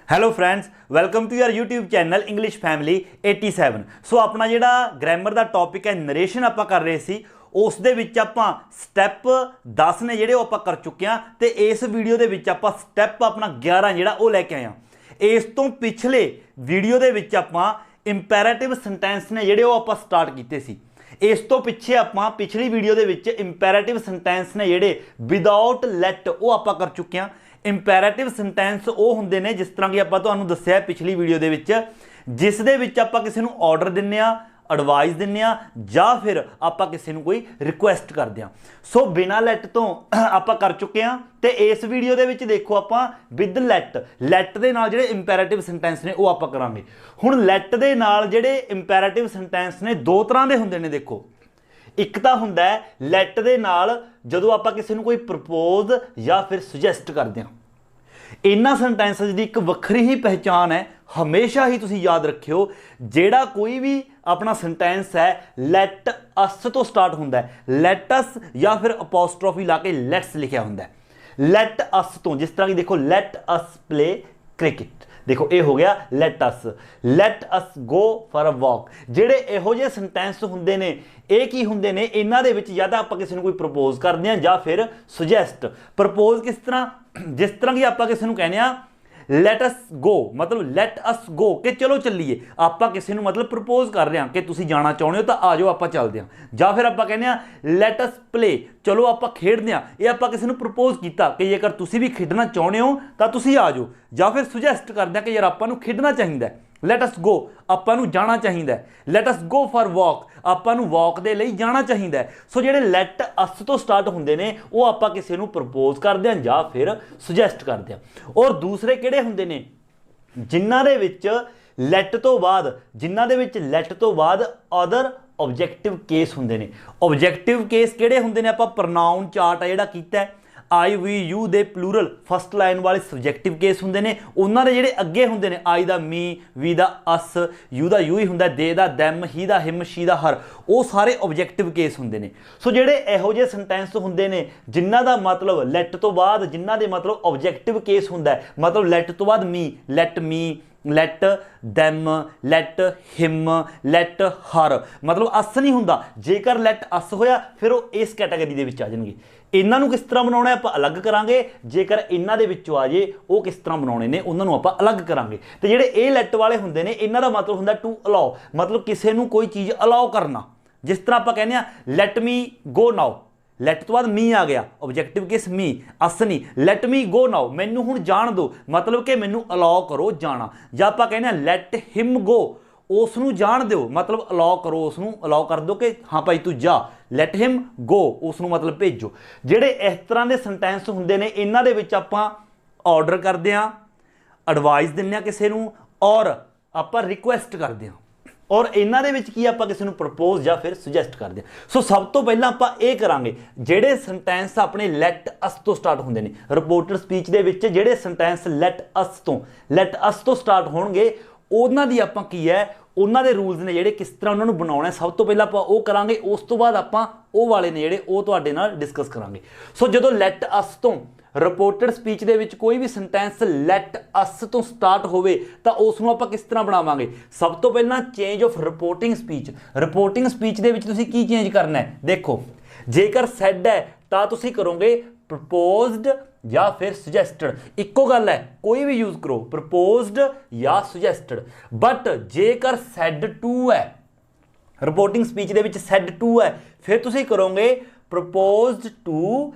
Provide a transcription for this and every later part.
Hello friends, welcome to your YouTube channel English family 87। So अपना जिहड़ा grammar का topic है नरेशन आप कर रहे सी उस दे विच आपां स्टैप 10 ने जिहड़े आपां कर चुके हैं तो इस वीडियो दे विच आपां स्टैप अपना 11 जिहड़ा वो लैके आए हैं। इस तो पिछले वीडियो दे विच आपां इंपैरेटिव सेंटेंस ने जिहड़े वो आपां स्टार्ट कीते सी। इस तो पिछे आपां पिछली वीडियो दे विच इंपैरेटिव सेंटेंस ने जिहड़े विदाउट लैट वो आपां कर चुके हैं। इंपैरेटिव सेंटेंस वो होंदे ने जिस तरह कि आपां तुहानूं दस्सिआ पिछली वीडियो दे विच जिस दे विच आपां किसी नूं ऑर्डर दिंदे आ, एडवाइस दिंदे आ जां फिर आपां किसी नूं कोई रिक्वेस्ट करदे आ। सो बिना लैट तो आपां कर चुके हैं ते इस वीडियो दे विच देखो आपां विद लैट दे नाल जिहड़े इंपैरेटिव सेंटेंस ने वो आपां करांगे। हुण लैट दे नाल जिहड़े इंपैरेटिव सेंटेंस ने दो तरह दे हुंदे ने। देखो एक तो हुंदा है लैट दे नाल जदों आपां किसी नूं कोई प्रपोज या फिर सुजैसट करदे हां। इन्हां सेंटेंसेस की एक वक्री ही पहचान है, हमेशा ही तुसीं याद रखियो जेड़ा कोई भी अपना सेंटेंस है लैट अस तो स्टार्ट हुंदा है। लैट अस या फिर अपोस्ट्रोफी ला के लैट्स लिखिया हुंदा है। लैट अस तो जिस तरह की देखो लैट अस प्ले क्रिकेट, देखो ये हो गया let us go for a walk. जेड़े इहो जे सेंटेंस हुंदे ने ये की हुंदे ने, इन्हां दे विच या तां आपां किसी नूं कोई प्रपोज करदे हां जां फिर सुजैसट। प्रपोज किस तरह, जिस तरह की आपां किसी नूं कहने आ लैट अस गो, मतलब लैट अस गो कि चलो चलीए। आपां किसी नूं मतलब प्रपोज कर रहे हैं कि तुसीं जाना चाहुंदे हो तां आ जाओ आपां चलदे हां। जां फिर आपां कहने आ लैट अस प्ले, चलो आपां खेडदे हां। ये आपां किसी नूं प्रपोज कीता कि जेकर तुसीं भी खेडना चाहुंदे हो तां तुसीं आ जाओ। जां फिर सुजैसट करदे हां कि यार आपां नूं खेडना चाहीदा है, लैट अस गो, आपां नूं जाना चाहीदा है। Let us go for walk, आपां नूं वॉक दे लई जाना चाहीदा है। सो जेड़े लैट अस तो स्टार्ट हुंदे ने वो आपां किसी नूं प्रपोज करदे हां जां फिर सुजैसट करदे हां। और दूसरे किहड़े हुंदे ने जिन्हां दे विच लैट तो बाद अदर ऑब्जेक्टिव केस हुंदे ने। ऑब्जेक्टिव केस किहड़े हुंदे ने, आपां प्रनाउन चार्ट आ जिहड़ा कीता है I we you they plural first line वाले सब्जैक्टिव केस हुंदे ने। उन्हां दे जिहड़े अगे हुंदे ने आई दा मी, वी दा अस, यू दा यू ही हुंदा, दे दा दैम, ही दा हिम, शी दा हर, वो सारे ऑब्जेक्टिव केस हुंदे ने। सो जेड़े इहो जे सेंटेंस हुंदे ने जिन्हां दा मतलब लैट तो बाद जिन्हां दे मतलब ऑब्जेक्टिव केस हुंदा है, मतलब लैट तो बाद me, let them, let him, let her, मतलब अस नहीं हुंदा। जेकर लैट अस होया फिर वो इस कैटेगरी दे विच आ जाणगे। इन्हां नूं किस तरह बनाउणा है आपां अलग करांगे, जेकर इन्हां दे विचों आ जे वो किस तरह बनाउणे ने उन्हां नूं आपां अलग करांगे। ते जिहड़े ए लैट वाले हुंदे ने इन्हां दा मतलब हुंदा टू अलाउ, मतलब किसी नूं कोई चीज़ अलाउ करना। जिस तरह आपां कहने आ लैट मी गो नाउ, लैट तो बाद मी आ गया, ऑब्जेक्टिव किस मी, अस नहीं, लैट मी गो नाउ, मैनू हुण जाण दो, मतलब कि मैनू अलाउ करो जाना। जां आपां कहने लैट हिम गो, उसनूं जाण दो, मतलब अलाउ करो, उसनूं अलाउ कर दो कि हाँ भाई तू जा। लैट हिम गो, उसनूं मतलब भेजो। जिहड़े इस तरह के सेंटेंस हुंदे ने इन्हां दे विच आपां ऑर्डर करदे हां, एडवाइस दिंदे हां किसी नूं और आपां रिक्वेस्ट करदे हां। और इन्हां दे विच की आपां किसी नूं प्रपोज या फिर सुजैसट करदे हां। सो सब तो पहलां आपां इह करांगे जिहड़े सेंटेंस अपने लैट अस तो स्टार्ट हुंदे ने। रिपोर्टर स्पीच दे विच जिहड़े सेंटेंस लैट अस तो स्टार्ट होणगे उन्हां दी आपां की है, उन्हां दे रूल्स ने जिहड़े किस तरह उन्हां नूं बनाउणा है, सब तो पहलां आपां ओह करांगे। उस तो बाद आपां ओह वाले ने जिहड़े ओह तुहाडे नाल डिस्कस करांगे। सो जदों लैट अस तो रिपोर्टेड स्पीच दे विच कोई भी सेंटेंस लैट अस तो स्टार्ट होवे तां उसनूं आपां किस तरह बनावांगे। सब तो पहलां चेंज ऑफ रिपोर्टिंग स्पीच दे विच तुसीं की चेंज करना है। देखो जेकर सैड है तां तुसीं करोगे प्रपोज्ड या फिर सुजैसटेड, इक्को गल है, कोई भी यूज करो प्रपोज्ड या सुजैसटेड। बट जेकर सैड टू है, रिपोर्टिंग स्पीच दे विच सैड टू है, फिर तुसीं करोगे प्रपोज्ड टू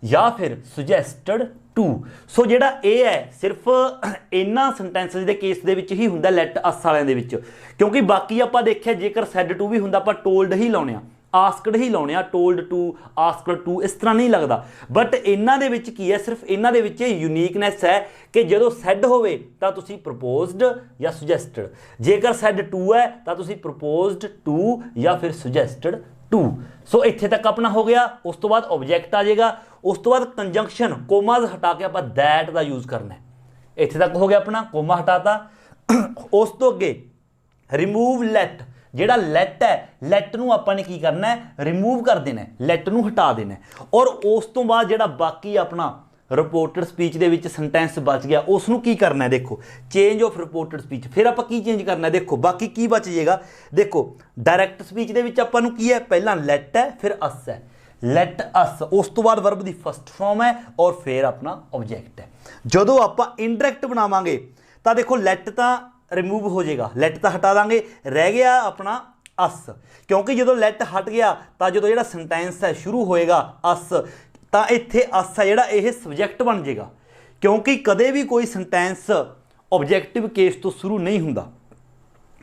या फिर सुजैसटेड टू। सो जिहड़ा ए है सिर्फ इन्हां सेंटेंसेस दे केस दे विच ही हुंदा लैट अस वालिਆਂ दे विच, क्योंकि बाकी आपां देखिआ जेकर सैड टू भी हुंदा आपां टोल्ड ही लाउने आ, आस्कड ही लाउने आ, टोल्ड टू, आस्कड टू इस तरह नहीं लगदा। बट इन्हां दे विच की है, सिर्फ इन्हां दे विच यूनीकनैस है कि जदों सैड होवे तां तुसीं प्रपोज्ड या सुजैसटेड, जेकर सैड टू है तां तुसीं प्रपोज्ड टू या फिर सुजैसटेड टू। सो इत्थे तक अपना हो गया। उस तो बाद ऑब्जेक्ट आ जाएगा, उस तो बाद कंजंक्शन कोमाज हटा के आपां दैट का यूज करना है। इत्थे तक हो गया अपना, कोमा हटाता। उस तो अगे रिमूव लैट, जिहड़ा लैट है लैट नूं आपां ने की करना है, रिमूव कर देना है, लैट नूं हटा देना है। और उस तो बाद जिहड़ा बाकी अपना ਰਿਪੋਰਟਡ ਸਪੀਚ ਦੇ ਵਿੱਚ ਸੈਂਟੈਂਸ ਬਚ ਗਿਆ ਉਸ ਨੂੰ ਕੀ ਕਰਨਾ ਹੈ ਦੇਖੋ ਚੇਂਜ ਆਫ ਰਿਪੋਰਟਡ ਸਪੀਚ ਫਿਰ ਆਪਾਂ ਕੀ ਚੇਂਜ ਕਰਨਾ ਹੈ ਦੇਖੋ ਬਾਕੀ ਕੀ ਬਚ ਜਾਏਗਾ ਦੇਖੋ ਡਾਇਰੈਕਟ ਸਪੀਚ ਦੇ ਵਿੱਚ ਆਪਾਂ ਨੂੰ ਕੀ ਹੈ ਪਹਿਲਾਂ ਲੈਟ ਹੈ ਫਿਰ ਅਸ ਹੈ ਲੈਟ ਅਸ ਉਸ ਤੋਂ ਬਾਅਦ ਵਰਬ ਦੀ ਫਸਟ ਫਾਰਮ ਹੈ ਔਰ ਫਿਰ ਆਪਣਾ ਆਬਜੈਕਟ ਹੈ ਜਦੋਂ ਆਪਾਂ ਇਨਡਾਇਰੈਕਟ ਬਣਾਵਾਂਗੇ ਤਾਂ ਦੇਖੋ ਲੈਟ ਤਾਂ ਰਿਮੂਵ ਹੋ ਜਾਏਗਾ ਲੈਟ ਤਾਂ ਹਟਾ ਦਾਂਗੇ ਰਹਿ ਗਿਆ ਆਪਣਾ ਅਸ ਕਿਉਂਕਿ ਜਦੋਂ ਲੈਟ ਹਟ ਗਿਆ ਤਾਂ ਜਦੋਂ ਜਿਹੜਾ ਸੈਂਟੈਂਸ ਹੈ ਸ਼ੁਰੂ ਹੋਏਗਾ ਅਸ ਤਾਂ ਇੱਥੇ ਅਸ ਹੈ ਜਿਹੜਾ ਇਹ ਸਬਜੈਕਟ ਬਣ ਜਾਏਗਾ ਕਿਉਂਕਿ ਕਦੇ ਵੀ ਕੋਈ ਸੈਂਟੈਂਸ ਆਬਜੈਕਟਿਵ ਕੇਸ ਤੋਂ ਸ਼ੁਰੂ ਨਹੀਂ ਹੁੰਦਾ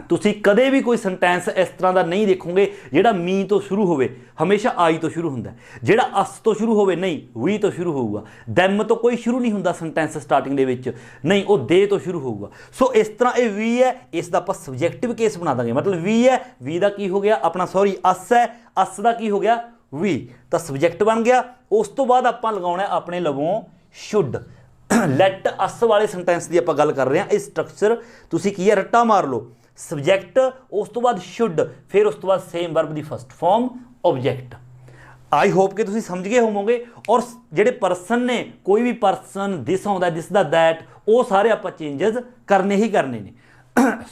ਤੁਸੀਂ ਕਦੇ ਵੀ ਕੋਈ ਸੈਂਟੈਂਸ ਇਸ ਤਰ੍ਹਾਂ ਦਾ ਨਹੀਂ ਦੇਖੋਗੇ ਜਿਹੜਾ ਮੀ ਤੋਂ ਸ਼ੁਰੂ ਹੋਵੇ ਹਮੇਸ਼ਾ ਆਈ ਤੋਂ ਸ਼ੁਰੂ ਹੁੰਦਾ ਜਿਹੜਾ ਅਸ ਤੋਂ ਸ਼ੁਰੂ ਹੋਵੇ ਨਹੀਂ ਵੀ ਤੋਂ ਸ਼ੁਰੂ ਹੋਊਗਾ ਦੈਮ ਤੋਂ ਕੋਈ ਸ਼ੁਰੂ ਨਹੀਂ ਹੁੰਦਾ ਸੈਂਟੈਂਸ ਸਟਾਰਟਿੰਗ ਦੇ ਵਿੱਚ ਨਹੀਂ ਉਹ ਦੇ ਤੋਂ ਸ਼ੁਰੂ ਹੋਊਗਾ ਸੋ ਇਸ ਤਰ੍ਹਾਂ ਇਹ ਵੀ ਹੈ ਇਸ ਦਾ ਆਪਾਂ ਸਬਜੈਕਟਿਵ ਕੇਸ ਬਣਾ ਦਾਂਗੇ ਮਤਲਬ ਵੀ ਹੈ ਵੀ ਦਾ ਕੀ ਹੋ ਗਿਆ ਆਪਣਾ ਸੌਰੀ ਅਸ ਹੈ ਅਸ ਦਾ ਕੀ ਹੋ ਗਿਆ ਵੀ ਤਾਂ ਸਬਜੈਕਟ ਬਣ ਗਿਆ ਉਸ ਤੋਂ ਬਾਅਦ ਆਪਾਂ ਲਗਾਉਣਾ ਆਪਣੇ ਲਵੋਂ ਸ਼ੁੱਡ ਲੈਟ ਅਸ ਵਾਲੇ ਸੈਂਟੈਂਸ ਦੀ ਆਪਾਂ ਗੱਲ ਕਰ ਰਹੇ ਹਾਂ ਇਹ ਸਟਰਕਚਰ ਤੁਸੀਂ ਕੀ ਹੈ ਰੱਟਾ ਮਾਰ ਲਓ ਸਬਜੈਕਟ ਉਸ ਤੋਂ ਬਾਅਦ ਸ਼ੁੱਡ ਫਿਰ ਉਸ ਤੋਂ ਬਾਅਦ ਸੇਮ ਵਰਬ ਦੀ first form object I hope ਕਿ ਤੁਸੀਂ ਸਮਝ ਗਏ ਹੋਵੋਗੇ ਔਰ ਜਿਹੜੇ ਪਰਸਨ ਨੇ ਕੋਈ ਵੀ ਪਰਸਨ ਦਿਸ ਆਉਂਦਾ ਦਿਸ ਦਾ ਦੈਟ ਉਹ ਸਾਰੇ ਆਪਾਂ ਚੇਂਜਸ ਕਰਨੇ ਹੀ ਕਰਨੇ ਨੇ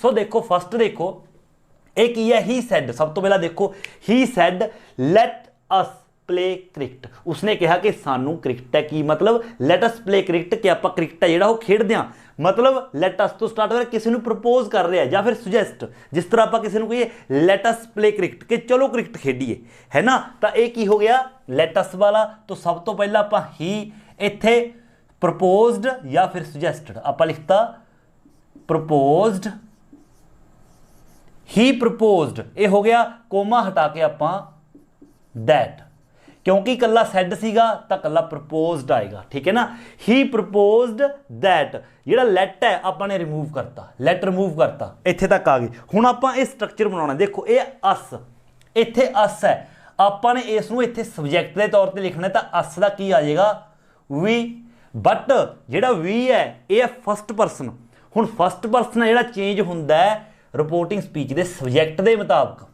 ਸੋ ਦੇਖੋ ਫਸਟ ਦੇਖੋ ਇਹ ਕੀ ਹੈ ਹੀ ਸੈਡ ਸਭ ਤੋਂ ਪਹਿਲਾਂ ਦੇਖੋ ਹੀ sad let us play cricket उसने कहा कि सानू क्रिकेट है की मतलब लैट अस प्ले क्रिकेट कि आप क्रिकेट है जो खेडते हैं मतलब लैट अस तो स्टार्ट हो रहा किसी को प्रपोज कर रहा है या फिर सुजैसट जिस तरह आप किसी को कहिए लैट अस प्ले क्रिकेट कि चलो क्रिकेट खेडीए है ना तो ये की हो गया लैट अस वाला तो सब तो पहला आप ही इत्थे प्रपोज्ड या फिर सुजैसटेड आप लिखता प्रपोज्ड ही प्रपोज्ड ये हो गया कोमा हटा के आप दैट क्योंकि कला सैड सीगा तो कला प्रपोज्ड आएगा ठीक है ना ही प्रपोज्ड दैट जिहड़ा लैट है आपने रिमूव करता लैट रिमूव करता इत्थे तक आ गई हुण आपां इह स्ट्रक्चर बनाउणा देखो ये अस इत्थे अस है आपने इसनूं इत्थे सबजैक्ट के तौर पर लिखना तो अस का की आ जाएगा वी बट जिहड़ा वी है ये फस्ट परसन हुण फस्ट परसन जिहड़ा चेंज हुंदा है रिपोर्टिंग स्पीच के सबजैक्ट के मुताबिक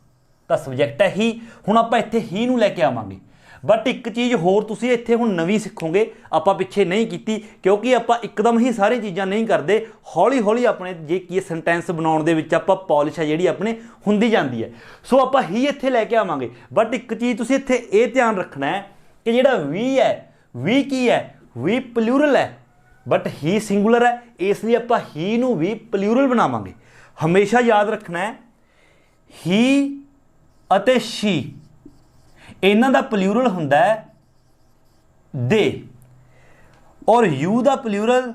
तो सबजैक्ट है ही हुण आपां इत्थे ही नूं लैके आवांगे बट एक चीज़ होर तुसीं इत्थे हुण नवीं सिखोगे आपां पिछे नहीं कीती क्योंकि आपां एकदम ही सारी चीज़ां नहीं करते हौली हौली अपने जे की सेंटेंस बनाउण दे विच आपां पॉलिश है जिहड़ी अपने हुंदी जांदी है सो आपां ही इत्थे लैके आवांगे बट एक चीज़ तुसीं इत्थे ये ध्यान रखना है कि जिहड़ा वी है वी की है वी प्लूरल है बट ही सिंगुलर है इसलिए आपां ही नूं वी प्लूरल बनावांगे हमेशा याद रखना है ही अते शी इन्हां दा प्लूरल हुंदा है दे और यू दा प्लूरल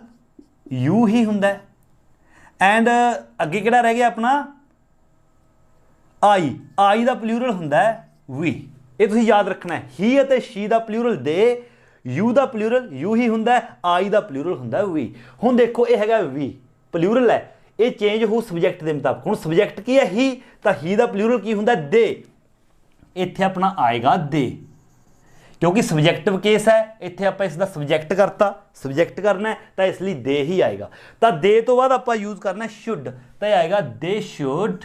यू ही हुंदा है एंड अगे किहड़ा रह गया अपना आई आई दा प्लूरल हुंदा है वी ये तुसीं याद रखना है ही अते शी दा प्लूरल दे यू दा प्लूरल यू ही हुंदा है आई दा प्लूरल हुंदा है वी हुण देखो ये हैगा वी प्लूरल है ये चेंज हो सबजैक्ट के मुताबिक हुण सबजैक्ट की है ही तो ही दा प्लूरल की हुंदा दे इत्थे अपना आएगा दे क्योंकि सबजैक्टिव केस है इत्थे आप इसका सबजैक्ट करता सबजैक्ट करना है तो इसलिए दे ही आएगा तो दे तो बाद आप यूज करना है शुड तो आएगा they should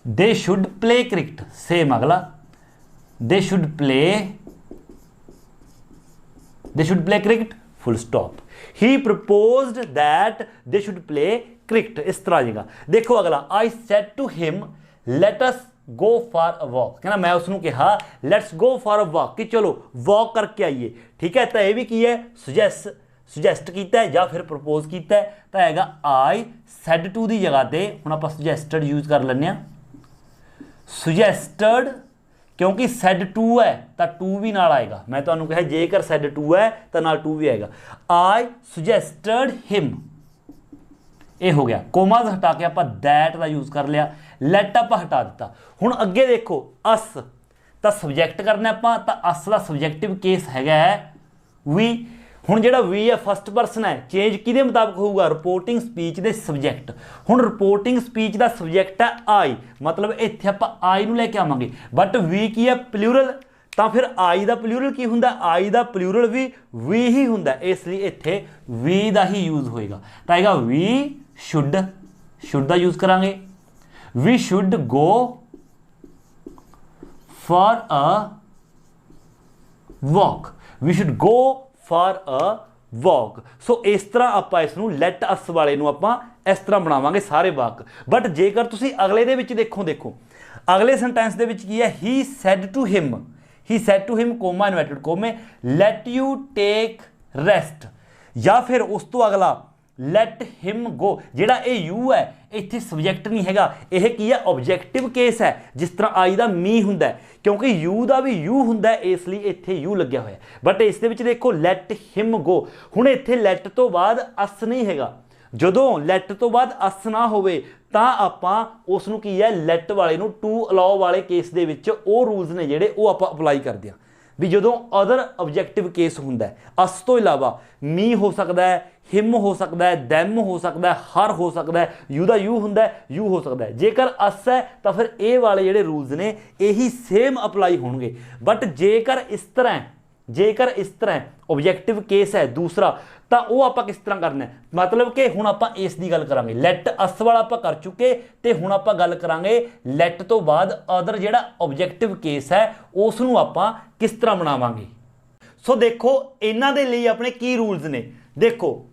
play cricket same अगला they should play cricket full stop he proposed that they should play cricket इस तरह आ जाएगा देखो अगला I said to him let us go for a walk कहना मैं उसनों कहा let's go for a walk कि चलो वॉक करके आइए ठीक है तो यह भी की है सुजैसट किया है या फिर प्रपोज किया है तो हैगा आई सैड टू की जगह पर हुण आपां सुजैसटेड यूज कर लैंदे सुजैसटेड क्योंकि सैड टू है तो टू भी नाल आएगा मैं तुहानूं कहा जेकर सैड टू है तो नाल टू भी आएगा आई सुजैसटेड हिम ये हो गया कोमाज हटा के आप दैट का यूज कर लिया लैट आप हटा दिता हुण अगे देखो अस तो सबजैक्ट करना आप तो अस का सबजैक्टिव केस है वी हुण जिहड़ा वी है फस्ट परसन है चेंज किहदे मुताबिक होगा रिपोर्टिंग स्पीच के सबजैक्ट हुण रिपोर्टिंग स्पीच का सबजैक्ट है आई मतलब इत्थे आप आई नूं लैके आवांगे बट वी की है प्लूरल तो फिर आई का प्लूरल की हुंदा आई का प्लूरल भी वी ही हुंदा इसलिए इत्थे वी का ही यूज होएगा तो आएगा वी शुड का यूज करांगे we should go for a walk we should go for a walk. So ਇਸ ਤਰ੍ਹਾਂ ਆਪਾਂ ਇਸ ਨੂੰ ਲੈਟ ਅਸ ਵਾਲੇ ਨੂੰ ਆਪਾਂ ਇਸ ਤਰ੍ਹਾਂ ਬਣਾਵਾਂਗੇ ਸਾਰੇ ਵਾਕ। ਬਟ ਜੇਕਰ ਤੁਸੀਂ ਅਗਲੇ ਦੇ ਵਿੱਚ ਦੇਖੋ ਅਗਲੇ ਸੈਂਟੈਂਸ ਦੇ ਵਿੱਚ ਕੀ ਹੈ, he said to him comma inverted ਕੋਮੇ ਲੈਟ ਯੂ ਟੇਕ ਰੈਸਟ, ਜਾਂ ਫਿਰ ਉਸ ਤੋਂ ਅਗਲਾ ਲੈਟ ਹਿਮ ਗੋ। ਜਿਹੜਾ ਇਹ ਯੂ ਹੈ ਇੱਥੇ ਸਬਜੈਕਟ ਨਹੀਂ ਹੈਗਾ, ਇਹ ਕੀ ਹੈ ਓਬਜੈਕਟਿਵ ਕੇਸ ਹੈ। ਜਿਸ ਤਰ੍ਹਾਂ ਆਈ ਦਾ ਮੀ ਹੁੰਦਾ, ਕਿਉਂਕਿ ਯੂ ਦਾ ਵੀ ਯੂ ਹੁੰਦਾ ਇਸ ਲਈ ਇੱਥੇ ਯੂ ਲੱਗਿਆ ਹੋਇਆ। ਬਟ ਇਸ ਦੇ ਵਿੱਚ ਦੇਖੋ ਲੈਟ ਹਿਮ ਗੋ, ਹੁਣ ਇੱਥੇ ਲੈਟ ਤੋਂ ਬਾਅਦ ਅਸ ਨਹੀਂ ਹੈਗਾ। ਜਦੋਂ ਲੈਟ ਤੋਂ ਬਾਅਦ ਅਸ ਨਾ ਹੋਵੇ ਤਾਂ ਆਪਾਂ ਉਸ ਨੂੰ ਕੀ ਹੈ ਲੈਟ ਵਾਲੇ ਨੂੰ ਟੂ ਅਲਾਓ ਵਾਲੇ ਕੇਸ ਦੇ ਵਿੱਚ ਉਹ ਰੂਲਸ ਨੇ ਜਿਹੜੇ ਉਹ ਆਪਾਂ ਅਪਲਾਈ ਕਰਦੇ ਹਾਂ। ਵੀ ਜਦੋਂ ਅਦਰ ਆਬਜੈਕਟਿਵ ਕੇਸ ਹੁੰਦਾ ਅਸ ਤੋਂ ਇਲਾਵਾ ਮੀ ਹੋ ਸਕਦਾ ਹੈ, ਹਿਮ ਹੋ ਸਕਦਾ ਹੈ, ਦੈਮ ਹੋ ਸਕਦਾ ਹੈ, ਹਰ ਹੋ ਸਕਦਾ ਹੈ, ਯੂ ਦਾ ਯੂ ਹੁੰਦਾ ਯੂ ਹੋ ਸਕਦਾ ਹੈ। ਜੇਕਰ ਅਸ ਹੈ ਤਾਂ ਫਿਰ ਇਹ ਵਾਲੇ ਜਿਹੜੇ ਰੂਲਸ ਨੇ ਇਹੀ ਸੇਮ ਅਪਲਾਈ ਹੋਣਗੇ। ਬਟ ਜੇਕਰ ਇਸ ਤਰ੍ਹਾਂ ਆਬਜੈਕਟਿਵ ਕੇਸ ਹੈ ਦੂਸਰਾ, ਤਾਂ ਉਹ ਆਪਾਂ ਕਿਸ ਤਰ੍ਹਾਂ ਕਰਨਾ ਹੈ, ਮਤਲਬ ਕਿ ਹੁਣ ਆਪਾਂ ਇਸ ਦੀ ਗੱਲ ਕਰਾਂਗੇ। ਲੈਟ ਅਸ ਵਾਲਾ ਆਪਾਂ ਕਰ ਚੁੱਕੇ ਤੇ ਹੁਣ ਆਪਾਂ ਗੱਲ ਕਰਾਂਗੇ ਲੈਟ ਤੋਂ ਬਾਅਦ ਅਦਰ ਜਿਹੜਾ ਆਬਜੈਕਟਿਵ ਕੇਸ ਹੈ ਉਸ ਨੂੰ ਆਪਾਂ ਕਿਸ ਤਰ੍ਹਾਂ ਬਣਾਵਾਂਗੇ। ਸੋ ਦੇਖੋ ਇਹਨਾਂ ਦੇ ਲਈ ਆਪਣੇ ਕੀ ਰੂਲਸ ਨੇ। ਦੇਖੋ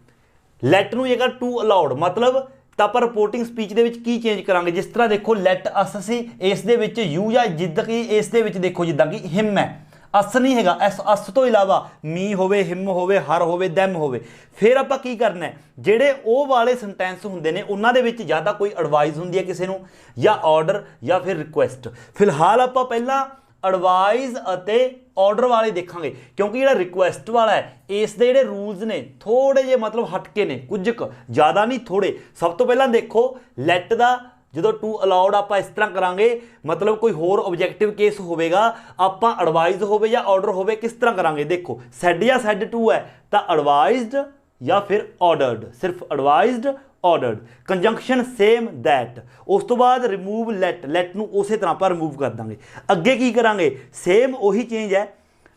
ਲੈਟ ਨੂੰ ਜੇਕਰ ਟੂ ਅਲਾਉਡ ਮਤਲਬ ਤਾਂ ਆਪਾਂ ਰਿਪੋਰਟਿੰਗ ਸਪੀਚ ਦੇ ਵਿੱਚ ਕੀ ਚੇਂਜ ਕਰਾਂਗੇ। ਜਿਸ ਤਰ੍ਹਾਂ ਦੇਖੋ ਲੈਟ ਅਸ ਸੀ, ਇਸ ਦੇ ਵਿੱਚ ਯੂ ਜਾਂ ਜਿੱਦਾਂ ਕਿ ਇਸ ਦੇ ਵਿੱਚ ਦੇਖੋ ਜਿੱਦਾਂ ਕਿ ਹਿਮ ਹੈ, ਅਸ ਨਹੀਂ ਹੈਗਾ। ਅਸ ਤੋਂ ਇਲਾਵਾ ਮੀ ਹੋਵੇ, ਹਿਮ ਹੋਵੇ, ਹਰ ਹੋਵੇ, ਦੈਮ ਹੋਵੇ। ਫਿਰ ਆਪਾਂ ਕੀ ਕਰਨਾ ਹੈ, ਜਿਹੜੇ ਉਹ ਵਾਲੇ ਸੈਂਟੈਂਸ ਹੁੰਦੇ ਨੇ ਉਹਨਾਂ ਦੇ ਵਿੱਚ ਜਾਂ ਤਾਂ ਕੋਈ ਐਡਵਾਈਸ ਹੁੰਦੀ ਹੈ ਕਿਸੇ ਨੂੰ, ਜਾਂ ਆਰਡਰ, ਜਾਂ ਫਿਰ ਰਿਕੁਐਸਟ। ਫਿਲਹਾਲ ਆਪਾਂ ਪਹਿਲਾਂ ਐਡਵਾਈਸ ਅਤੇ ਆਰਡਰ ਵਾਲੇ ਦੇਖਾਂਗੇ, ਕਿਉਂਕਿ ਜਿਹੜਾ ਰਿਕੁਐਸਟ ਵਾਲਾ ਹੈ ਇਸ ਦੇ ਜਿਹੜੇ ਰੂਲਸ ਨੇ ਥੋੜੇ ਜਿਹੇ ਮਤਲਬ ਹਟਕੇ ਨੇ, ਕੁਝ ਕੁ ਜ਼ਿਆਦਾ ਨਹੀਂ ਥੋੜੇ। ਸਭ ਤੋਂ ਪਹਿਲਾਂ ਦੇਖੋ ਲੈਟ ਦਾ ਜਦੋਂ ਟੂ ਅਲਾਉਡ ਆਪਾਂ ਇਸ ਤਰ੍ਹਾਂ ਕਰਾਂਗੇ, ਮਤਲਬ ਕੋਈ ਹੋਰ ਆਬਜੈਕਟਿਵ ਕੇਸ ਹੋਵੇਗਾ, ਆਪਾਂ ਐਡਵਾਈਜ਼ ਹੋਵੇ ਜਾਂ ਆਰਡਰ ਹੋਵੇ ਕਿਸ ਤਰ੍ਹਾਂ ਕਰਾਂਗੇ। ਦੇਖੋ ਸੈਡ ਜਾਂ ਸੈਡ ਟੂ ਹੈ ਤਾਂ ਐਡਵਾਈਜ਼ਡ ਜਾਂ ਫਿਰ ਆਰਡਰਡ, ਸਿਰਫ advised ordered. Conjunction same that. ਉਸ ਤੋਂ ਬਾਅਦ ਰਿਮੂਵ ਲੈਟ ਨੂੰ ਉਸੇ ਤਰ੍ਹਾਂ ਆਪਾਂ ਰਿਮੂਵ ਕਰ ਦਾਂਗੇ। ਅੱਗੇ ਕੀ ਕਰਾਂਗੇ, ਸੇਮ ਉਹੀ ਚੇਂਜ ਹੈ।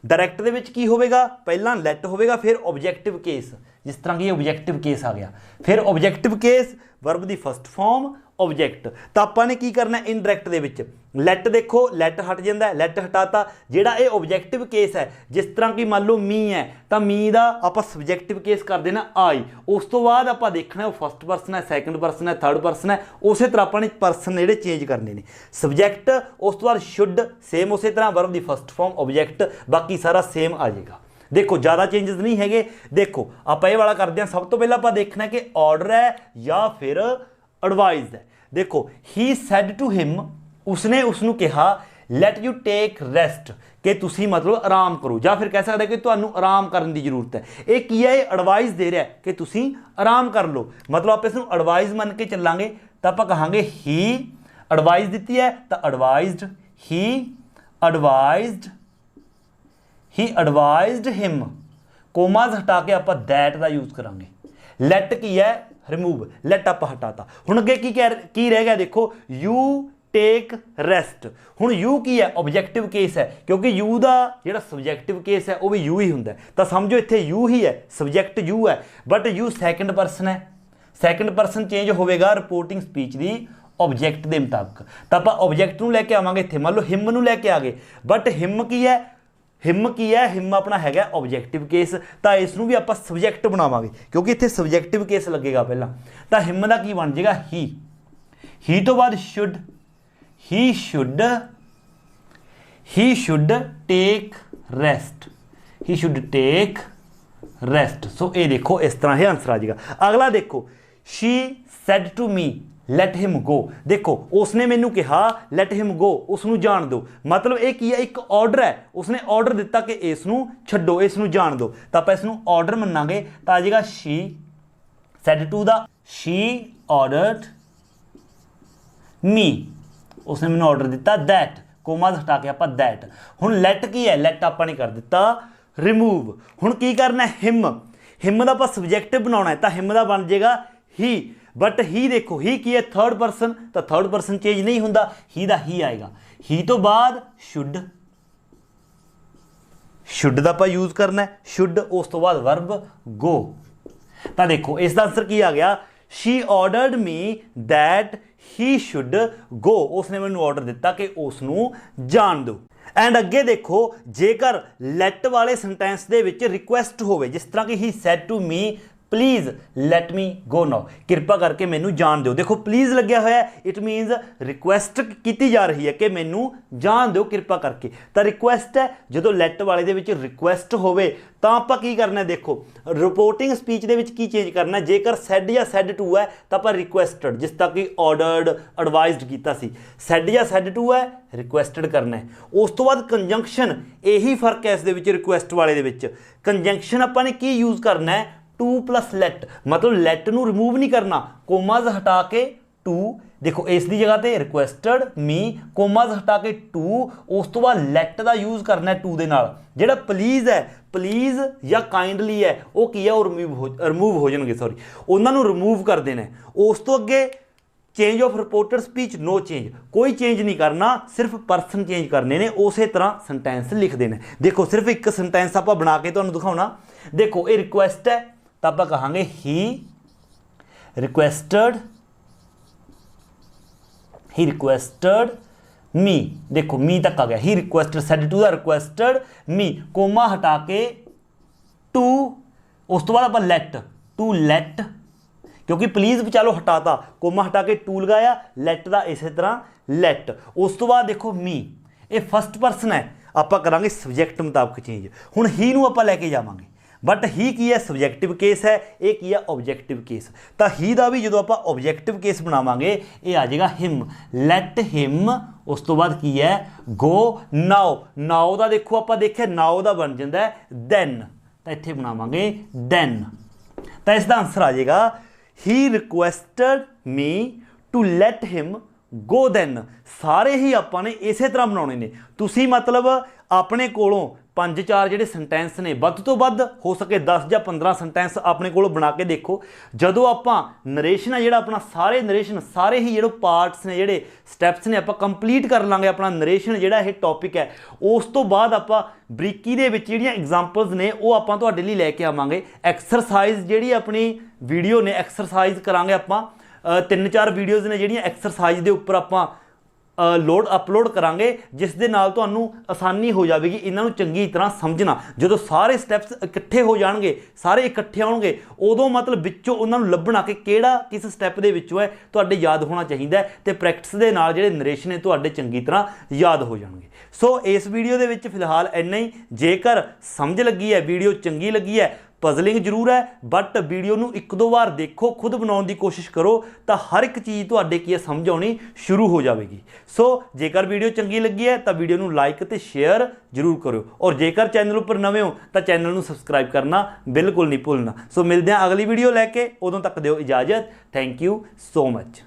ਡਾਇਰੈਕਟ ਦੇ ਵਿੱਚ ਕੀ ਹੋਵੇਗਾ, ਪਹਿਲਾਂ ਲੈਟ ਹੋਵੇਗਾ ਫਿਰ ਆਬਜੈਕਟਿਵ ਕੇਸ। ਜਿਸ ਤਰ੍ਹਾਂ ਕਿ ਆਬਜੈਕਟਿਵ ਕੇਸ ਆ ਗਿਆ, ਫਿਰ ਆਬਜੈਕਟਿਵ ਕੇਸ ਵਰਬ ਦੀ ਫਸਟ ਫਾਰਮ ਆਬਜੈਕਟ। ਤਾਂ ਆਪਾਂ ਨੇ ਕੀ ਕਰਨਾ ਇਨਡਾਇਰੈਕਟ ਦੇ ਵਿੱਚ ਲੈਟ, ਦੇਖੋ ਲੈਟ ਹਟ ਜਾਂਦਾ, ਲੈਟ ਹਟਾਤਾ। ਜਿਹੜਾ ਇਹ ਆਬਜੈਕਟਿਵ ਕੇਸ ਹੈ, ਜਿਸ ਤਰ੍ਹਾਂ ਕਿ ਮੰਨ ਲਓ ਮੀ ਹੈ ਤਾਂ ਮੀ ਦਾ ਆਪਾਂ ਸਬਜੈਕਟਿਵ ਕੇਸ ਕਰ ਦੇਣਾ ਆਈ। ਉਸ ਤੋਂ ਬਾਅਦ ਆਪਾਂ ਦੇਖਣਾ ਉਹ ਫਸਟ ਪਰਸਨ ਹੈ, ਸੈਕੰਡ ਪਰਸਨ ਹੈ, ਥਰਡ ਪਰਸਨ ਹੈ। ਉਸੇ ਤਰ੍ਹਾਂ ਆਪਾਂ ਨੇ ਪਰਸਨ ਜਿਹੜੇ ਚੇਂਜ ਕਰਨੇ ਨੇ। ਸਬਜੈਕਟ, ਉਸ ਤੋਂ ਬਾਅਦ ਸ਼ੁੱਡ, ਸੇਮ ਉਸੇ ਤਰ੍ਹਾਂ ਵਰਬ ਦੀ ਫਸਟ ਫਾਰਮ ਆਬਜੈਕਟ, ਬਾਕੀ ਸਾਰਾ ਸੇਮ ਆ ਜਾਏਗਾ। ਦੇਖੋ ਜ਼ਿਆਦਾ ਚੇਂਜਸ ਨਹੀਂ ਹੈਗੇ। ਦੇਖੋ ਆਪਾਂ ਇਹ ਵਾਲਾ ਕਰਦੇ ਹਾਂ। ਸਭ ਤੋਂ ਪਹਿਲਾਂ ਆਪਾਂ ਦੇਖਣਾ ਕਿ ਆਰਡਰ ਹੈ ਜਾਂ ਫਿਰ ਐਡਵਾਈਜ਼ ਹੈ। ਦੇਖੋ ਹੀ ਸੈਡ ਟੂ ਹਿਮ, ਉਸਨੇ ਉਸਨੂੰ ਕਿਹਾ ਲੈਟ ਯੂ ਟੇਕ ਰੈਸਟ, ਕਿ ਤੁਸੀਂ ਮਤਲਬ ਆਰਾਮ ਕਰੋ, ਜਾਂ ਫਿਰ ਕਹਿ ਸਕਦੇ ਕਿ ਤੁਹਾਨੂੰ ਆਰਾਮ ਕਰਨ ਦੀ ਜ਼ਰੂਰਤ ਹੈ। ਇਹ ਕੀ ਹੈ, ਇਹ ਐਡਵਾਈਜ਼ ਦੇ ਰਿਹਾ ਕਿ ਤੁਸੀਂ ਆਰਾਮ ਕਰ ਲਓ। ਮਤਲਬ ਆਪਾਂ ਇਸ ਨੂੰ ਐਡਵਾਈਜ਼ ਮੰਨ ਕੇ ਚੱਲਾਂਗੇ ਤਾਂ ਆਪਾਂ ਕਹਾਂਗੇ ਹੀ ਐਡਵਾਈਜ਼ ਦਿੱਤੀ ਹੈ ਤਾਂ ਐਡਵਾਈਜ਼ਡ, ਹੀ ਐਡਵਾਈਜ਼ਡ ਹਿਮ। ਕੋਮਾਸ ਹਟਾ ਕੇ ਆਪਾਂ ਦੈਟ ਦਾ ਯੂਜ਼ ਕਰਾਂਗੇ। ਲੈਟ ਕੀ ਹੈ, ਰਿਮੂਵ, ਲੈਟ ਆਪਾਂ ਹਟਾਤਾ। ਹੁਣ ਅੱਗੇ ਕੀ ਰਹਿ ਗਿਆ, ਦੇਖੋ ਯੂ ਟੇਕ ਰੈਸਟ। ਹੁਣ ਯੂ ਕੀ ਹੈ, ਆਬਜੈਕਟਿਵ ਕੇਸ ਹੈ, ਕਿਉਂਕਿ ਯੂ ਦਾ ਜਿਹੜਾ ਸਬਜੈਕਟਿਵ ਕੇਸ ਹੈ ਉਹ ਵੀ ਯੂ ਹੀ ਹੁੰਦਾ। ਤਾਂ ਸਮਝੋ ਇੱਥੇ ਯੂ ਹੀ ਹੈ, ਸਬਜੈਕਟ ਯੂ ਹੈ, ਬਟ ਯੂ ਸੈਕੰਡ ਪਰਸਨ ਹੈ। ਸੈਕੰਡ ਪਰਸਨ ਚੇਂਜ ਹੋਵੇਗਾ ਰਿਪੋਰਟਿੰਗ ਸਪੀਚ ਦੀ ਆਬਜੈਕਟ ਦੇ ਮੁਤਾਬਕ। ਤਾਂ ਆਪਾਂ ਆਬਜੈਕਟ ਨੂੰ ਲੈ ਕੇ ਆਵਾਂਗੇ ਇੱਥੇ, ਮੰਨ ਲਓ ਹਿਮ ਨੂੰ ਲੈ ਕੇ ਆ ਗਏ, ਬਟ ਹਿਮ ਕੀ ਹੈ, ਹਿਮ ਆਪਣਾ ਹੈਗਾ ਆਬਜੈਕਟਿਵ ਕੇਸ। ਤਾਂ ਇਸ ਨੂੰ ਵੀ ਆਪਾਂ ਸਬਜੈਕਟ ਬਣਾਵਾਂਗੇ, ਕਿਉਂਕਿ ਇੱਥੇ ਸਬਜੈਕਟਿਵ ਕੇਸ ਲੱਗੇਗਾ ਪਹਿਲਾਂ। ਤਾਂ ਹਿਮ ਦਾ ਕੀ ਬਣ ਜਾਏਗਾ, ਹੀ ਤੋਂ ਬਾਅਦ should, he should take rest. So ਇਹ ਦੇਖੋ ਇਸ ਤਰ੍ਹਾਂ ਇਹ ਆਨਸਰ ਆ ਜਾਏਗਾ। ਅਗਲਾ ਦੇਖੋ she said to me let him go. ਦੇਖੋ ਉਸਨੇ ਮੈਨੂੰ ਕਿਹਾ ਲੈਟ ਹਿਮ ਗੋ, ਉਸ ਨੂੰ ਜਾਣ ਦਿਓ। ਮਤਲਬ ਇਹ ਕੀ ਹੈ, ਇੱਕ ਆਰਡਰ ਹੈ। ਉਸਨੇ ਆਰਡਰ ਦਿੱਤਾ ਕਿ ਇਸ ਨੂੰ ਛੱਡੋ, ਇਸ ਨੂੰ ਜਾਣ ਦਿਓ। ਤਾਂ ਆਪਾਂ ਇਸ ਨੂੰ ਆਰਡਰ ਮੰਨਾਂਗੇ ਤਾਂ ਆ ਜਾਏਗਾ ਸ਼ੀ ਸੈਡ ਟੂ ਦਾ, ਸ਼ੀ ਆਰਡਰਡ ਮੀ, ਉਸਨੇ ਮੈਨੂੰ ਆਰਡਰ ਦਿੱਤਾ ਦੈਟ, ਕੋਮਾਸ ਹਟਾ ਕੇ ਆਪਾਂ ਦੈਟ। ਹੁਣ ਲੈਟ ਕੀ ਹੈ, ਲੈਟ ਆਪਾਂ ਨੇ ਕਰ ਦਿੱਤਾ ਰਿਮੂਵ। ਹੁਣ ਕੀ ਕਰਨਾ, ਹਿਮ ਦਾ ਆਪਾਂ ਸਬਜੈਕਟਿਵ ਬਣਾਉਣਾ ਹੈ ਤਾਂ ਹਿਮ ਦਾ ਬਣ ਜਾਏਗਾ ਹੀ। ਬਟ ਹੀ ਦੇਖੋ ਹੀ ਕੀ ਹੈ, ਥਰਡ ਪਰਸਨ, ਤਾਂ ਥਰਡ ਪਰਸਨ ਚੇਂਜ ਨਹੀਂ ਹੁੰਦਾ, ਹੀ ਦਾ ਹੀ ਆਏਗਾ। ਹੀ ਤੋਂ ਬਾਅਦ ਸ਼ੁੱਡ ਦਾ ਆਪਾਂ ਯੂਜ਼ ਕਰਨਾ ਹੈ, ਸ਼ੁੱਡ। ਉਸ ਤੋਂ ਬਾਅਦ ਵਰਬ ਗੋ। ਤਾਂ ਦੇਖੋ ਇਸ ਦਾ ਆਨਸਰ ਕੀ ਆ ਗਿਆ, she ordered me that he should go, ਉਸਨੇ ਮੈਨੂੰ ਆਰਡਰ ਦਿੱਤਾ ਕਿ ਉਸ ਨੂੰ ਜਾਣ ਦਿਓ। ਐਂਡ ਅੱਗੇ ਦੇਖੋ, ਜੇਕਰ ਲੈਟ ਵਾਲੇ ਸੈਂਟੈਂਸ ਦੇ ਵਿੱਚ ਰਿਕੁਐਸਟ ਹੋਵੇ, ਜਿਸ ਤਰ੍ਹਾਂ ਕਿ he said to me please let me go now, ਕਿਰਪਾ ਕਰਕੇ ਮੈਨੂੰ ਜਾਣ ਦਿਓ। ਦੇਖੋ ਪਲੀਜ਼ ਲੱਗਿਆ ਹੋਇਆ, ਇਟ ਮੀਨਸ ਰਿਕੁਐਸਟ ਕੀਤੀ ਜਾ ਰਹੀ ਹੈ ਕਿ ਮੈਨੂੰ ਜਾਣ ਦਿਓ ਕਿਰਪਾ ਕਰਕੇ। ਤਾਂ ਰਿਕੁਐਸਟ ਹੈ, ਜਦੋਂ ਲੈਟ ਵਾਲੇ ਦੇ ਵਿੱਚ ਰਿਕੁਐਸਟ ਹੋਵੇ ਤਾਂ ਆਪਾਂ ਕੀ ਕਰਨਾ, ਦੇਖੋ ਰਿਪੋਰਟਿੰਗ ਸਪੀਚ ਦੇ ਵਿੱਚ ਕੀ ਚੇਂਜ ਕਰਨਾ, ਜੇਕਰ ਸੈਡ ਜਾਂ ਸੈਡ ਟੂ ਹੈ ਤਾਂ ਆਪਾਂ ਰਿਕੁਐਸਟਡ, ਜਿਸ ਤਰ੍ਹਾਂ ਕਿ ਆਰਡਰਡ, ਐਡਵਾਈਜ਼ਡ ਕੀਤਾ ਸੀ। ਸੈਡ ਜਾਂ ਸੈਡ ਟੂ ਹੈ, ਰਿਕੁਐਸਟਡ ਕਰਨਾ ਹੈ। ਉਸ ਤੋਂ ਬਾਅਦ ਕੰਜੰਕਸ਼ਨ, ਇਹੀ ਫਰਕ ਹੈ ਇਸ ਦੇ ਵਿੱਚ ਰਿਕੁਐਸਟ ਵਾਲੇ ਦੇ ਵਿੱਚ। ਕੰਜੰਕਸ਼ਨ ਆਪਾਂ ਨੇ ਕੀ ਯੂਜ਼ ਕਰਨਾ ਹੈ, ਟੂ ਪਲਸ ਲੈਟ, ਮਤਲਬ ਲੈਟ ਨੂੰ ਰਿਮੂਵ ਨਹੀਂ ਕਰਨਾ, ਕੋਮਾਜ਼ ਹਟਾ ਕੇ ਟੂ, ਦੇਖੋ ਇਸ ਦੀ ਜਗ੍ਹਾ ਤੇ ਰਿਕੁਐਸਟਡ ਮੀ, ਕੋਮਾਜ਼ ਹਟਾ ਕੇ ਟੂ, ਉਸ ਤੋਂ ਬਾਅਦ ਲੈਟ ਦਾ ਯੂਜ਼ ਕਰਨਾ ਟੂ ਦੇ ਨਾਲ। ਜਿਹੜਾ ਪਲੀਜ਼ ਹੈ, ਪਲੀਜ਼ ਜਾਂ ਕਾਈਂਡਲੀ ਹੈ, ਉਹ ਕੀ ਹੈ, ਉਹ ਰਿਮੂਵ ਹੋ ਜਾਣਗੇ, ਸੌਰੀ ਉਹਨਾਂ ਨੂੰ ਰਿਮੂਵ ਕਰ ਦੇਣਾ। ਉਸ ਤੋਂ ਅੱਗੇ change of reported speech, no change, ਕੋਈ ਚੇਂਜ ਨਹੀਂ ਕਰਨਾ, ਸਿਰਫ ਪਰਸਨ ਚੇਂਜ ਕਰਨੇ ਨੇ, ਉਸੇ ਤਰ੍ਹਾਂ ਸੈਂਟੈਂਸ ਲਿਖ ਦੇਣਾ। ਦੇਖੋ ਸਿਰਫ ਇੱਕ ਸੈਂਟੈਂਸ ਆਪਾਂ ਬਣਾ ਕੇ ਤੁਹਾਨੂੰ ਦਿਖਾਉਣਾ। ਦੇਖੋ ਇਹ ਰਿਕੁਐਸਟ ਹੈ ਤਾਂ ਆਪਾਂ ਕਹਾਂਗੇ ਹੀ ਰਿਕੁਐਸਟਡ ਮੀ, ਦੇਖੋ ਮੀ ਤੱਕ ਆ ਗਿਆ, ਹੀ ਰਿਕੁਐਸਟਡ ਸੈਡ ਟੂ ਦਾ ਰਿਕੁਐਸਟਡ ਮੀ, ਕੋਮਾ ਹਟਾ ਕੇ ਟੂ, ਉਸ ਤੋਂ ਬਾਅਦ ਆਪਾਂ ਲੈਟ, ਟੂ ਲੈਟ, ਕਿਉਂਕਿ ਪਲੀਜ਼ ਵਿਚਾਲੋ ਹਟਾਤਾ, ਕੋਮਾ ਹਟਾ ਕੇ ਟੂ ਲਗਾਇਆ, ਲੈਟ ਦਾ ਇਸੇ ਤਰ੍ਹਾਂ ਲੈਟ। ਉਸ ਤੋਂ ਬਾਅਦ ਦੇਖੋ ਮੀ, ਇਹ ਫਸਟ ਪਰਸਨ ਹੈ, ਆਪਾਂ ਕਰਾਂਗੇ ਸਬਜੈਕਟ ਮੁਤਾਬਕ ਚੇਂਜ। ਹੁਣ ਹੀ ਨੂੰ ਆਪਾਂ ਲੈ ਕੇ ਜਾਵਾਂਗੇ, ਬਟ ਹੀ ਕੀ ਹੈ, ਸਬਜੈਕਟਿਵ ਕੇਸ ਹੈ, ਇਹ ਕੀ ਹੈ, ਓਬਜੈਕਟਿਵ ਕੇਸ। ਤਾਂ ਹੀ ਦਾ ਵੀ ਜਦੋਂ ਆਪਾਂ ਓਬਜੈਕਟਿਵ ਕੇਸ ਬਣਾਵਾਂਗੇ, ਇਹ ਆ ਜਾਏਗਾ ਹਿਮ, ਲੈਟ ਹਿਮ। ਉਸ ਤੋਂ ਬਾਅਦ ਕੀ ਹੈ, ਗੋ ਨਾਓ, ਨਾਓ ਦਾ ਦੇਖੋ ਆਪਾਂ ਦੇਖਿਆ ਨਾਓ ਦਾ ਬਣ ਜਾਂਦਾ ਹੈ ਦੈਨ, ਤਾਂ ਇੱਥੇ ਬਣਾਵਾਂਗੇ ਦੈਨ। ਤਾਂ ਇਸ ਦਾ ਆਨਸਰ ਆ ਜਾਏਗਾ he requested me to let him go then. ਸਾਰੇ ਹੀ ਆਪਾਂ ਨੇ ਇਸੇ ਤਰ੍ਹਾਂ ਬਣਾਉਣੇ ਨੇ। ਤੁਸੀਂ ਮਤਲਬ ਆਪਣੇ ਕੋਲੋਂ 5-4 ਜਿਹੜੇ ਸੈਂਟੈਂਸ ਨੇ, ਵੱਧ ਤੋਂ ਵੱਧ ਹੋ ਸਕੇ 10 ਜਾਂ 15 ਸੈਂਟੈਂਸ ਆਪਣੇ ਕੋਲੋਂ ਬਣਾ ਕੇ ਦੇਖੋ। ਜਦੋਂ ਆਪਾਂ ਨਰੇਸ਼ਨ ਹੈ ਜਿਹੜਾ ਆਪਣਾ, ਸਾਰੇ ਨਰੇਸ਼ਨ, ਸਾਰੇ ਹੀ ਜਿਹੜੇ ਪਾਰਟਸ ਨੇ, ਜਿਹੜੇ ਸਟੈਪਸ ਨੇ, ਆਪਾਂ ਕੰਪਲੀਟ ਕਰ ਲਾਂਗੇ ਆਪਣਾ ਨਰੇਸ਼ਨ ਜਿਹੜਾ ਇਹ ਟੌਪਿਕ ਹੈ। ਉਸ ਤੋਂ ਬਾਅਦ ਆਪਾਂ ਬਰੀਕੀ ਦੇ ਵਿੱਚ ਜਿਹੜੀਆਂ ਐਗਜ਼ਾਮਪਲਸ ਨੇ ਉਹ ਆਪਾਂ ਤੁਹਾਡੇ ਲਈ ਲੈ ਕੇ ਆਵਾਂਗੇ। ਐਕਸਰਸਾਈਜ਼ ਜਿਹੜੀ ਆਪਣੀ ਵੀਡੀਓ ਨੇ, ਐਕਸਰਸਾਈਜ਼ ਕਰਾਂਗੇ ਆਪਾਂ 3-4 ਵੀਡੀਓਜ਼ ਨੇ ਜਿਹੜੀਆਂ ਐਕਸਰਸਾਈਜ਼ ਦੇ ਉੱਪਰ ਆਪਾਂ ਅਪਲੋਡ ਕਰਾਂਗੇ, ਜਿਸ ਦੇ ਨਾਲ ਤੁਹਾਨੂੰ ਆਸਾਨੀ ਹੋ ਜਾਵੇਗੀ ਇਹਨਾਂ ਨੂੰ ਚੰਗੀ ਤਰ੍ਹਾਂ ਸਮਝਣਾ। ਜਦੋਂ ਸਾਰੇ ਸਟੈਪਸ ਇਕੱਠੇ ਹੋ ਜਾਣਗੇ, ਸਾਰੇ ਇਕੱਠੇ ਆਉਣਗੇ, ਉਦੋਂ ਮਤਲਬ ਵਿੱਚੋਂ ਉਹਨਾਂ ਨੂੰ ਲੱਭਣਾ ਕਿ ਕਿਹੜਾ ਕਿਸ ਸਟੈਪ ਦੇ ਵਿੱਚੋਂ ਹੈ, ਤੁਹਾਡੇ ਯਾਦ ਹੋਣਾ ਚਾਹੀਦਾ ਹੈ, ਤੇ ਪ੍ਰੈਕਟਿਸ ਦੇ ਨਾਲ ਜਿਹੜੇ ਨਰੇਸ਼ਨ ਨੇ ਤੁਹਾਡੇ ਚੰਗੀ ਤਰ੍ਹਾਂ ਯਾਦ ਹੋ ਜਾਣਗੇ। ਸੋ ਇਸ ਵੀਡੀਓ ਦੇ ਵਿੱਚ ਫਿਲਹਾਲ ਇੰਨਾ ਹੀ। ਜੇਕਰ ਸਮਝ ਲੱਗੀ ਹੈ, ਵੀਡੀਓ ਚੰਗੀ ਲੱਗੀ ਹੈ, ਪਜ਼ਲਿੰਗ ਜ਼ਰੂਰ ਹੈ, ਬਟ ਵੀਡੀਓ ਨੂੰ 1-2 ਵਾਰ ਦੇਖੋ, ਖੁਦ ਬਣਾਉਣ ਦੀ ਕੋਸ਼ਿਸ਼ ਕਰੋ, ਤਾਂ ਹਰ ਇੱਕ ਚੀਜ਼ ਤੁਹਾਡੇ ਕੀ ਹੈ ਸਮਝ ਆਉਣੀ ਸ਼ੁਰੂ ਹੋ ਜਾਵੇਗੀ। ਸੋ ਜੇਕਰ ਵੀਡੀਓ ਚੰਗੀ ਲੱਗੀ ਹੈ ਤਾਂ ਵੀਡੀਓ ਨੂੰ ਲਾਈਕ ਅਤੇ ਸ਼ੇਅਰ ਜ਼ਰੂਰ ਕਰਿਓ, ਔਰ ਜੇਕਰ ਚੈਨਲ ਉੱਪਰ ਨਵੇਂ ਹੋ ਤਾਂ ਚੈਨਲ ਨੂੰ ਸਬਸਕ੍ਰਾਈਬ ਕਰਨਾ ਬਿਲਕੁਲ ਨਹੀਂ ਭੁੱਲਣਾ। ਸੋ ਮਿਲਦੇ ਹਾਂ ਅਗਲੀ ਵੀਡੀਓ ਲੈ ਕੇ, ਉਦੋਂ ਤੱਕ ਦਿਓ ਇਜਾਜ਼ਤ। Thank you so much.